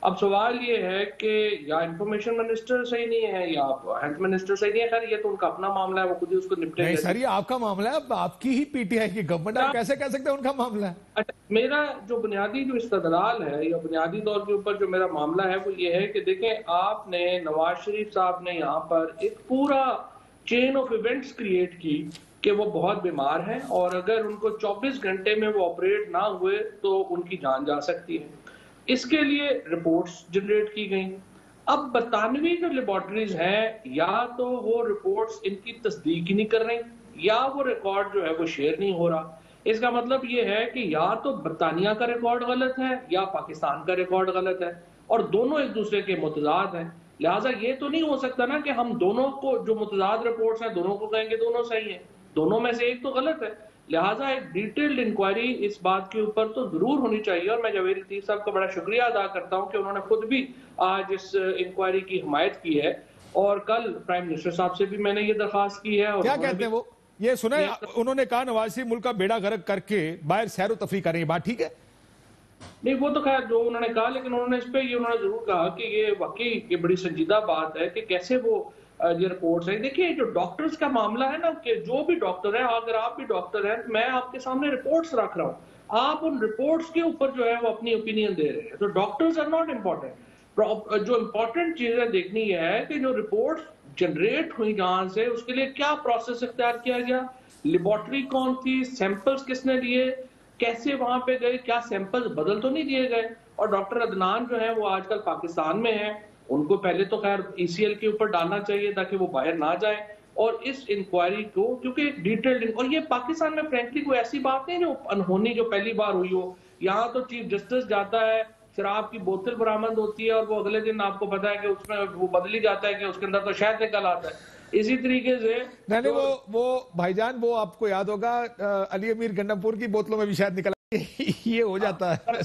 अब सवाल ये है कि या इंफॉर्मेशन मिनिस्टर सही नहीं है या हेल्थ मिनिस्टर सही नहीं है। खैर ये तो उनका अपना मामला है, वो खुद ही उसको निपटेंगे। नहीं सर, ये आपका मामला है, आपकी ही पीटीआई की गवर्नमेंट, आप कैसे कह सकते हैं उनका मामला है? अच्छा, मेरा जो बुनियादी जो इस्तदलाल है या बुनियादी तौर के ऊपर जो मेरा मामला है वो ये है कि देखें, आपने नवाज शरीफ साहब ने यहाँ पर एक पूरा चेन ऑफ इवेंट्स क्रिएट की कि वो बहुत बीमार हैं और अगर उनको 24 घंटे में वो ऑपरेट ना हुए तो उनकी जान जा सकती है। इसके लिए रिपोर्ट्स जनरेट की गई। अब 92 जो लेबोरेटरीज हैं, या तो वो रिपोर्ट्स इनकी तस्दीक ही नहीं कर रही, या वो रिकॉर्ड जो है वो शेयर नहीं हो रहा। इसका मतलब ये है कि या तो बरतानिया का रिकॉर्ड गलत है या पाकिस्तान का रिकॉर्ड गलत है, और दोनों एक दूसरे के मुतजाद हैं। लिहाजा ये तो नहीं हो सकता ना कि हम दोनों को जो मुतजाद रिपोर्ट्स हैं दोनों को कहेंगे दोनों सही है, दोनों में से एक तो गलत है। लिहाजा एक डिटेल्ड इंक्वायरी इस बात के ऊपर तो जरूर होनी चाहिए, और मैं जवेद लतीफ साहब का बड़ा शुक्रिया अदा करता हूं कि उन्होंने खुद भी आज इस इंक्वायरी की हिमायत की है। और कल प्राइम मिनिस्टर साहब से भी मैंने ये दरखास्त की है। और क्या कहते हैं वो? ये सुना है उन्होंने कहा नवाज शरीफ मुल्क का बेड़ा गर्क करके बाहर सैर व तफरी करें, बात ठीक है? नहीं, वो तो खैर जो उन्होंने कहा, लेकिन उन्होंने इस पे ये उन्होंने जरूर कहा कि ये वाकई ये बड़ी संजीदा बात है कि कैसे वो ये रिपोर्ट्स है। देखिए, जो डॉक्टर्स का मामला है ना, कि जो भी डॉक्टर है, अगर आप भी डॉक्टर हैं, मैं आपके सामने रिपोर्ट्स रख रहा हूँ, आप उन रिपोर्ट्स के ऊपर जो है वो अपनी ओपिनियन दे रहे हैं। तो डॉक्टर्स आर नॉट इम्पोर्टेंट। जो इम्पोर्टेंट चीजें देखनी है कि जो रिपोर्ट्स जनरेट हुई जहां से, उसके लिए क्या प्रोसेस इख्तियार किया गया, लेबोरेटरी कौन थी, सैंपल्स किसने लिए, कैसे वहां पे गए, क्या सैंपल्स बदल तो नहीं दिए गए। और डॉक्टर अदनान जो है वो आजकल पाकिस्तान में है, उनको पहले तो खैर ECL के ऊपर डालना चाहिए ताकि वो बाहर ना जाए। और इस इंक्वायरी को, क्योंकि डिटेल्ड, और ये पाकिस्तान में फ्रेंकली कोई ऐसी बात नहीं जो अनहोनी जो पहली बार हुई हो। यहाँ तो चीफ जस्टिस जाता है, शराब की बोतल बरामद होती है और वो अगले दिन आपको पता है कि उसमें वो बदली जाता है कि उसके अंदर तो शहद निकल आता है। इसी तरीके से नहीं, वो भाईजान, वो आपको याद होगा अली अमीर गंडमपुर की बोतलों में भी शायद निकला ये हो जाता है।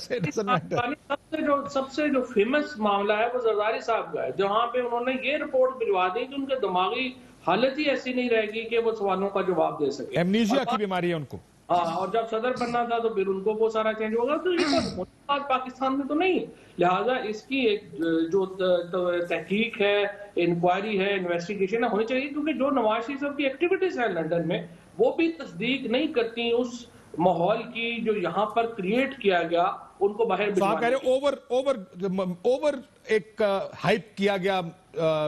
सबसे जो फेमस मामला है वो जरदारी साहब का है, जहां पे उन्होंने ये रिपोर्ट भिजवा दी कि उनके दिमागी हालत ही ऐसी नहीं रहेगी कि वो सवालों का जवाब दे सके। एमनीशिया की बीमारी है उनको। हाँ, और जब सदर बनना था तो फिर उनको वो सारा चेंज होगा। तो ये तो पाकिस्तान में तो नहीं है। लिहाजा इसकी एक जो तहकीक है, इंक्वायरी है, इन्वेस्टिगेशन होनी चाहिए, क्योंकि जो नवाज शरीफ साहब की एक्टिविटीज है लंदन में वो भी तस्दीक नहीं करती उस माहौल की जो यहाँ पर क्रिएट किया गया। उनको बाहर ओवर एक हाइप किया गया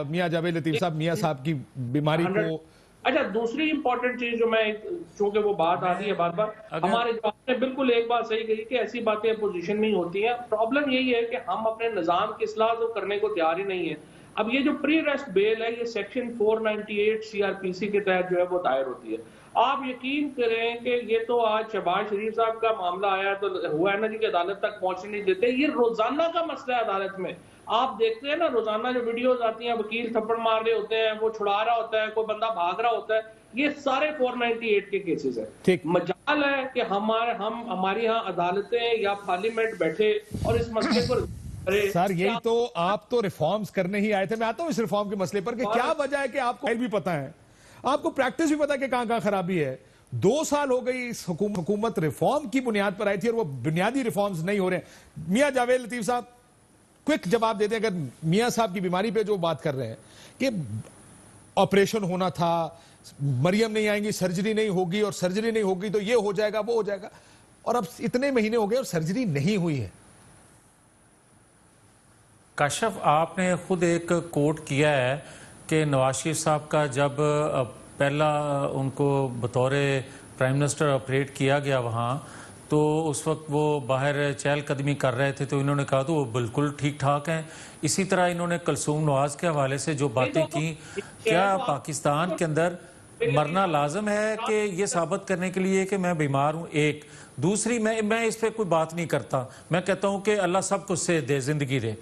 मियां जावेद लतीफ साहब, मियां साहब की बीमारी को। अच्छा, दूसरी इंपॉर्टेंट चीज जो मैं, चूंकि वो बात आ रही है बार बार, हमारे आपने बिल्कुल एक बात सही कही कि ऐसी बातें अपोजिशन में ही होती हैं। प्रॉब्लम यही है कि हम अपने निजाम की इस्लाह तो करने को तैयार ही नहीं है। अब ये जो प्री अरेस्ट बेल है, ये सेक्शन 498 CRPC के तहत जो है वो दायर होती है। आप यकीन करें कि ये तो आज शहबाज शरीफ साहब का मामला आया तो हुआ है ना जी कि अदालत तक पहुंचने नहीं देते। ये रोजाना का मसला है अदालत में। आप देखते हैं ना, रोजाना जो वीडियोस आती हैं, वकील थप्पड़ मार रहे होते हैं, वो छुड़ा रहा होता है, कोई बंदा भाग रहा होता है। ये सारे 498 के केसेस हैं। मजाल है कि हमारी यहाँ अदालतें या पार्लियामेंट बैठे और इस मसले पर सर, यही तो आप तो रिफॉर्म्स करने ही आए थे। मैं आता हूँ इस रिफॉर्म के मसले पर कि क्या वजह है कि आपको भी पता है, आपको प्रैक्टिस भी पता है कि कहां खराबी है। 2 साल हो गई इस हुकूमत रिफॉर्म की बुनियाद पर आई थी और वो बुनियादी रिफॉर्म्स नहीं हो रहे हैं। मियां जावेद लतीफ साहब क्विक जवाब दे दें, अगर मियां साहब की बीमारी पे जो बात कर रहे हैं कि ऑपरेशन होना था, मरियम नहीं आएंगी, सर्जरी नहीं होगी, और सर्जरी नहीं होगी तो ये हो जाएगा वो हो जाएगा, और अब इतने महीने हो गए और सर्जरी नहीं हुई है। काशफ, आपने खुद एक कोट किया है कि नवाज शरीफ साहब का जब पहला उनको बतौर प्राइम मिनिस्टर ऑपरेट किया गया वहाँ, तो उस वक्त वो बाहर चहलकदमी कर रहे थे, तो इन्होंने कहा तो वो बिल्कुल ठीक ठाक हैं। इसी तरह इन्होंने कलसूम नवाज के हवाले से जो बातें की, क्या पाकिस्तान के अंदर मरना लाजम है कि ये साबित करने के लिए कि मैं बीमार हूँ? एक दूसरी, मैं इस पर कोई बात नहीं करता, मैं कहता हूँ कि अल्लाह सब कुछ से दे, जिंदगी दे।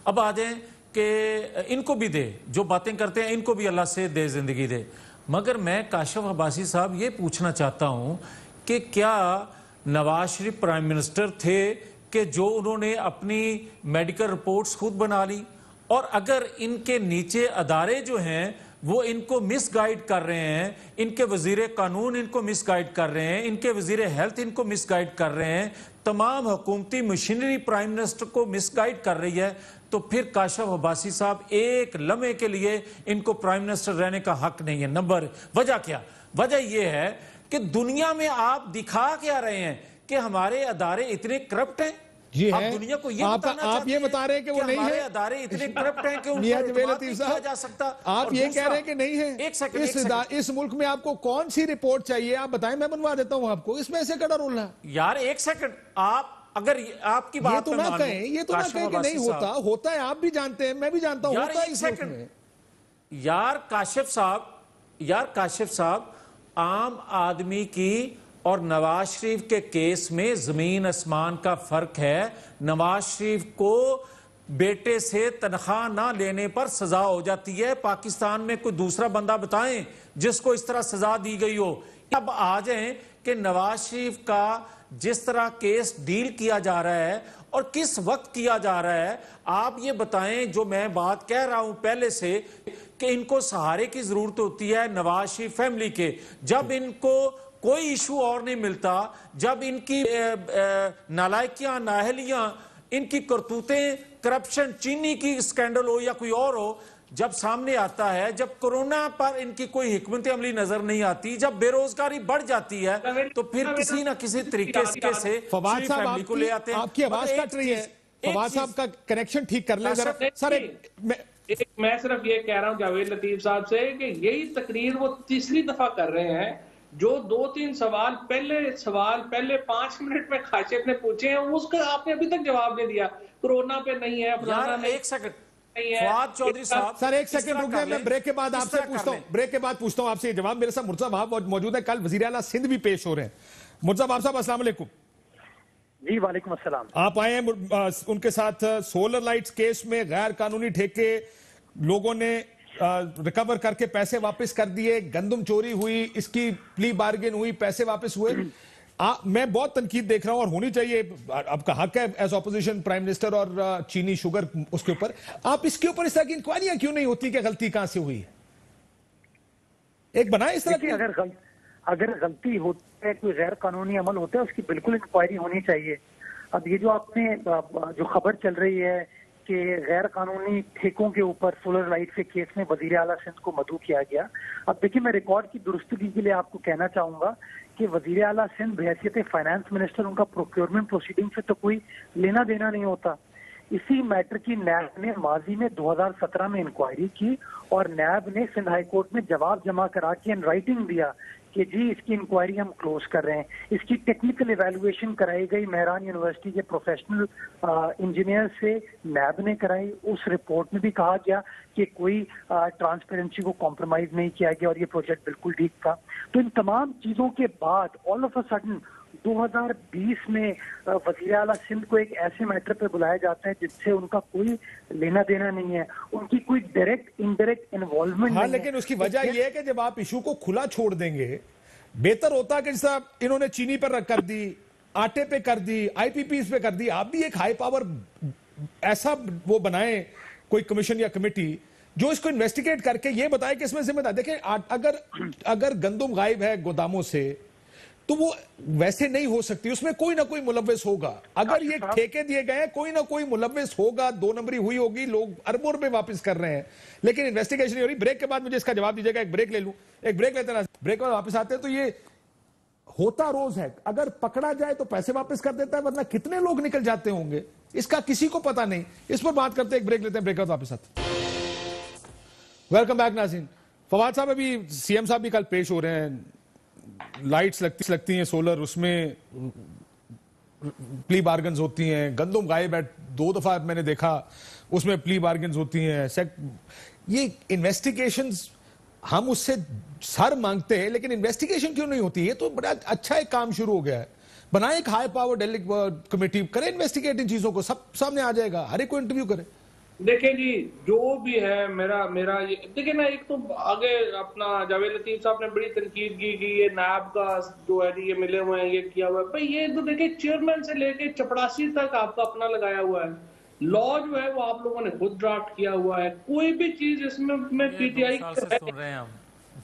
अब आ जाए कि इनको भी दे, जो बातें करते हैं इनको भी अल्लाह से दे, जिंदगी दे। मगर मैं काशिफ अब्बासी साहब ये पूछना चाहता हूँ कि क्या नवाज शरीफ प्राइम मिनिस्टर थे कि जो उन्होंने अपनी मेडिकल रिपोर्ट्स खुद बना ली, और अगर इनके नीचे अदारे जो हैं वो इनको मिसगाइड कर रहे हैं, इनके वजीर कानून इनको मिसगाइड कर रहे हैं, इनके वजीर हेल्थ इनको मिसगाइड कर रहे हैं, तमाम हुकूमती मशीनरी प्राइम मिनिस्टर को मिसगाइड कर रही है, तो फिर काशिफ अब्बासी साहब एक लम्हे के लिए इनको प्राइम मिनिस्टर रहने का हक नहीं है। नंबर वजह क्या? वजह यह है कि दुनिया में आप दिखा क्या रहे हैं कि हमारे अदारे इतने करप्ट हैं। जी आप है, दुनिया को ये आप ये बता रहे हैं कि वो नहीं है। अदारे इतने करप्ट हैं कि उन पर एतमाद नहीं किया जा सकता। आप ये कह रहे हैं कि नहीं है। एक सेकंड, इस मुल्क में आपको कौन सी रिपोर्ट चाहिए आप बताएं, मैं बनवा देता हूं आपको। इसमें से कड़ा रोल है यार। एक सेकंड, आप अगर आपकी बात ये तो ना कहें कि नहीं होता, होता है, आप भी जानते हैं, मैं भी जानता हूं, होता है इस मुल्क में। यार काशिफ साहब, आम आदमी की और नवाज शरीफ के केस में जमीन आसमान का फर्क है। नवाज शरीफ को बेटे से तनख्वाह ना लेने पर सजा हो जाती है। पाकिस्तान में कोई दूसरा बंदा बताएं जिसको इस तरह सजा दी गई हो। अब आ जाएं कि नवाज शरीफ का जिस तरह केस डील किया जा रहा है और किस वक्त किया जा रहा है, आप ये बताएं। जो मैं बात कह रहा हूं पहले से कि इनको सहारे की जरूरत होती है नवाज शरीफ फैमिली के। जब इनको कोई इशू और नहीं मिलता, जब इनकी नालायकियां, नाहलियां, इनकी करतूतें, करप्शन, चीनी की स्कैंडल हो या कोई और हो, जब सामने आता है, जब कोरोना पर इनकी कोई हिकमत अमली नजर नहीं आती, जब बेरोजगारी बढ़ जाती है, तो फिर किसी ना किसी तरीके से फवाद साहब को ले आते हैं। आपकी आवाज कट रही है। फवाद साहब का कनेक्शन ठीक कर लें जरा। सर मैं सिर्फ ये कह रहा हूं जावेद लतीफ साहब से कि यही तकरीर वो तीसरी दफा कर रहे हैं। जो 2-3 सवाल पहले 5 मिनट में काशिफ ने पूछे हैं, उसका आपने अभी तक जवाब नहीं दिया। कोरोना पे नहीं है, एक सेकंड फवाद चौधरी साहब, सर एक सेकंड रुकिए, मैं ब्रेक के बाद आपसे पूछता हूं, ब्रेक के बाद पूछता हूं आपसे ये जवाब। मेरे साथ मुर्तजा वहाब मौजूद है, कल वजीर आला सिंध भी पेश हो रहे हैं। मुर्तजा वहाब साहब अस्सलाम वालेकुम। जी वालेकुम अस्सलाम। आप आए हैं उनके साथ सोलर लाइट्स केस में गैर कानूनी ठेके लोगों ने रिकवर करके पैसे वापस कर दिए, गंदम चोरी हुई, इसकी प्ली बार्गेन हुई, पैसे वापस हुए। मैं बहुत तनकीद देख रहा हूं और होनी चाहिए, आपका हक है एज ऑपोजिशन प्राइम मिनिस्टर और चीनी शुगर उसके ऊपर। आप इसके ऊपर इस तरह की इंक्वायरियां क्यों नहीं होती कि गलती कहां से हुई है? एक बनाए इस तरह की। अगर गलती होती है, कोई गैर कानूनी अमल होता है, उसकी बिल्कुल इंक्वायरी होनी चाहिए। अब ये जो आपने जो खबर चल रही है कि गैर कानूनी ठेकों के ऊपर सोलर लाइट के केस में वजीर आला सिंध को मदऊ किया गया। अब देखिए, मैं रिकॉर्ड की दुरुस्तगी के लिए आपको कहना चाहूंगा कि वजीर आला सिंध बहैसियत फाइनेंस मिनिस्टर, उनका प्रोक्योरमेंट प्रोसीडिंग से तो कोई लेना देना नहीं होता। इसी मैटर की नैब ने माजी में 2017 में इंक्वायरी की और नैब ने सिंध हाई कोर्ट में जवाब जमा करा के इन राइटिंग दिया कि जी इसकी इंक्वायरी हम क्लोज कर रहे हैं। इसकी टेक्निकल इवैल्यूएशन कराई गई मेहरान यूनिवर्सिटी के प्रोफेशनल इंजीनियर से, नैब ने कराई। उस रिपोर्ट में भी कहा गया कि कोई ट्रांसपेरेंसी को कॉम्प्रोमाइज नहीं किया गया और ये प्रोजेक्ट बिल्कुल ठीक था। तो इन तमाम चीजों के बाद ऑल ऑफ अ सडन 2020 में वजीर आला सिंध को एक ऐसे मैटर पे बुलाया जाता है जिससे उनका कोई लेना देना नहीं है, उनकी कोई डायरेक्ट इनडायरेक्ट इन्वॉल्वमेंट नहीं है। लेकिन उसकी वजह यह है कि जब आप इशू को खुला छोड़ देंगे, बेहतर होता कि जैसा इन्होंने चीनी पर कर दी, आटे पे कर दी, आईपीपीज पे कर दी, आप भी एक हाई पावर ऐसा वो बनाए, कोई कमीशन या कमेटी जो इसको इन्वेस्टिगेट करके ये बताए कि इसमें जिम्मेदार। देखिए, अगर गंदम गायब है गोदामों से, तो वो वैसे नहीं हो सकती, उसमें कोई ना कोई मुलव्विस होगा। अगर ये ठेके दिए गए हैं, कोई ना कोई मुलव्विस होगा, 2 नंबरी हुई होगी, लोग अरबों रुपए वापस कर रहे हैं, लेकिन इन्वेस्टिगेशन नहीं हो रही। ब्रेक के बाद मुझे इसका जवाब दीजिएगा, एक ब्रेक ले लूं, एक ब्रेक लेते ना, ब्रेक के बाद वापस आते हैं। तो ये होता रोज है, अगर पकड़ा जाए तो पैसे वापस कर देता है, वरना कितने लोग निकल जाते होंगे इसका किसी को पता नहीं। इस पर बात करते हैं, एक ब्रेक लेते हैं, ब्रेक के बाद वापस आते हैं। वेलकम बैक नाज़रीन। फवाद साहब, अभी सीएम साहब भी कल पेश हो रहे हैं, लाइट्स लगती हैं सोलर, उसमें प्ली बार्गन्स होती हैं, गंदम गायब है 2 दफा मैंने देखा, उसमें प्ली बार्गन्स होती हैं। ये इन्वेस्टिगेशंस हम उससे सर मांगते हैं, लेकिन इन्वेस्टिगेशन क्यों नहीं होती? ये तो बड़ा अच्छा एक काम शुरू हो गया है, बनाए एक हाई पावर डेलीगेट कमेटी, करे इन्वेस्टिगेट इन चीजों को, सब सामने आ जाएगा, हर एक को इंटरव्यू करे। देखिए जी, जो भी है मेरा ये देखिए ना, एक तो आगे अपना जावेद लतीफ साहब ने बड़ी तनकीद की कि ये नायब का जो है ये मिले हुए हैं, ये किया हुआ है। भाई ये तो देखिए चेयरमैन से लेके चपड़ासी तक आपका अपना लगाया हुआ है। लॉ जो है वो आप लोगों ने खुद ड्राफ्ट किया हुआ है। कोई भी चीज इसमें पीटीआई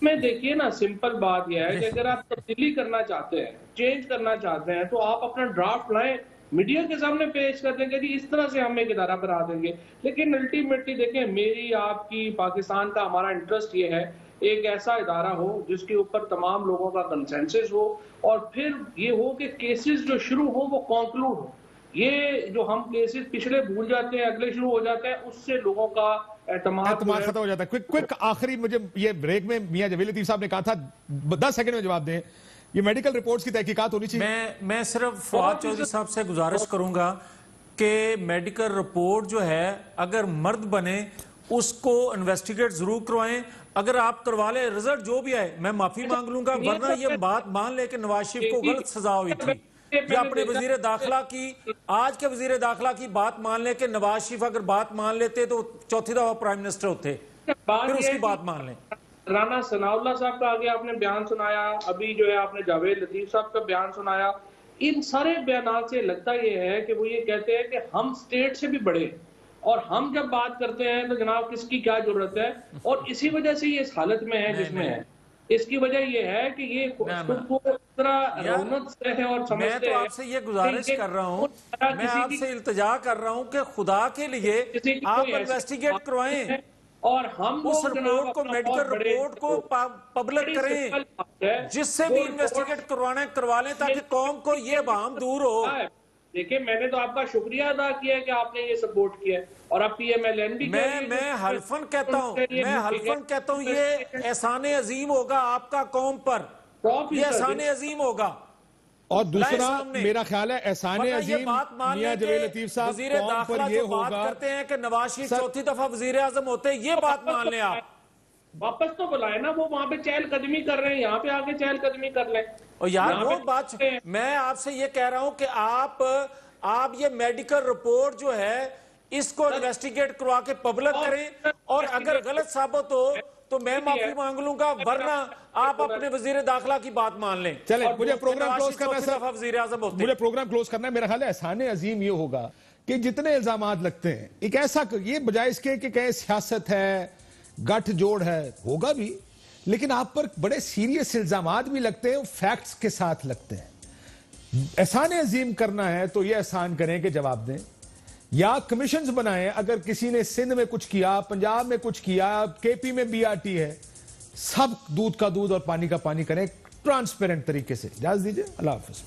में देखिए ना, सिंपल बात यह है कि अगर आप तब्दीली करना चाहते हैं, चेंज करना चाहते हैं, तो आप अपना ड्राफ्ट लाएं, मीडिया के सामने पेश कर देंगे जी, इस तरह से हम एक इदारा बना देंगे। लेकिन अल्टीमेटली देखें, मेरी आपकी पाकिस्तान का हमारा इंटरेस्ट ये है एक ऐसा इदारा हो जिसके ऊपर तमाम लोगों का कंसेंसस हो, और फिर ये हो कि केसेस जो शुरू हो वो कंक्लूड हो। ये जो हम केसेस पिछले भूल जाते हैं, अगले शुरू हो जाते हैं, उससे लोगों का एतमाद खत्म हो जाता है। क्विक आखिरी, मुझे ये ब्रेक में मियां जावेद लतीफ साहब ने कहा था 10 सेकंड में जवाब दें, ये मेडिकल रिपोर्ट्स की तहकीकात होनी चाहिए। मैं सिर्फ फवाद चौधरी साहब से गुजारिश करूंगा कि मेडिकल रिपोर्ट जो है, अगर मर्द बने उसको इन्वेस्टिगेट जरूर करवाएं। अगर आप करवा ले, रिजल्ट जो भी आए मैं माफी मांग लूंगा, वरना ये बात मान ले कि नवाज शरीफ को गलत सजा हुई थी। ये अपने वजीर दाखिला की, आज के वजीर दाखिला की बात मान ले कि नवाज शरीफ अगर बात मान लेते तो 4थी दफा प्राइम मिनिस्टर होते, फिर उसकी बात मान लें। राना सनाउल्लाह साहब का आगे आपने बयान सुनाया, अभी जो है आपने जावेद लतीफ साहब का बयान सुनाया। इन सारे बयान से लगता ये है कि वो ये कहते हैं कि हम स्टेट से भी बड़े, और हम जब बात करते हैं तो जनाब किसकी क्या जरूरत है, और इसी वजह से ये इस हालत में है जिसमें है। इसकी वजह ये है कि ये रौनक से है और समझते हैं। मैं तो आपसे ये गुजारिश कर रहा हूँ, मैं आपसे इल्तिजा कर रहा हूँ कि खुदा के लिए आप इन्वेस्टिगेट करवाएं, और हम उस रिपोर्ट को, मेडिकल रिपोर्ट को पब्लिक करें, जिससे भी इन्वेस्टिगेट करवाना है करवा लें, ताकि कौम को ये वहम दूर हो। देखिए, मैंने तो आपका शुक्रिया अदा किया कि आपने ये सपोर्ट किया, और अब PMLN भी मैं हल्फन कहता हूँ, ये एहसान अजीम होगा आपका कौम पर, ये एहसान अजीम होगा। और दूसरा मेरा ख्याल है एहसान अजीम मियां जावेद लतीफ साहब वजीर दाखिला जो बात करते हैं कि नवाज शरीफ 4थी दफा वजीर आजम होते, ये बात मान लें। आप वापस तो बुलाए ना, वो वहां पे चहलकदमी कर रहे हैं, यहाँ पे आके चहलकदमी कर लें। और यार वो बात, मैं आपसे ये कह रहा हूं कि आप ये मेडिकल रिपोर्ट जो है इसको इन्वेस्टिगेट करवा के पब्लिक करें, और अगर गलत साबित हो तो मैं माफी मांग लूंगा, वरना आप अपने वजीर दाखिला की बात मान लें। चले, मुझे प्रोग्राम क्लोज करना है, वजीर आजम होते, मुझे प्रोग्राम क्लोज करना है। मेरा ख्याल है एहसान अजीम ये होगा कि जितने इल्जामात लगते हैं, एक ऐसा, ये बजाय इसके कि कहे सियासत है, गठजोड़ है, होगा भी, लेकिन आप पर बड़े सीरियस इल्जामात भी लगते हैं, फैक्ट्स के साथ लगते हैं। एहसान अजीम करना है तो ये एहसान करें कि जवाब दें, या कमीशंस बनाएं। अगर किसी ने सिंध में कुछ किया, पंजाब में कुछ किया, KP में BRT है, सब दूध का दूध और पानी का पानी करें ट्रांसपेरेंट तरीके से। इजाजत दीजिए, अल्लाह हाफिज।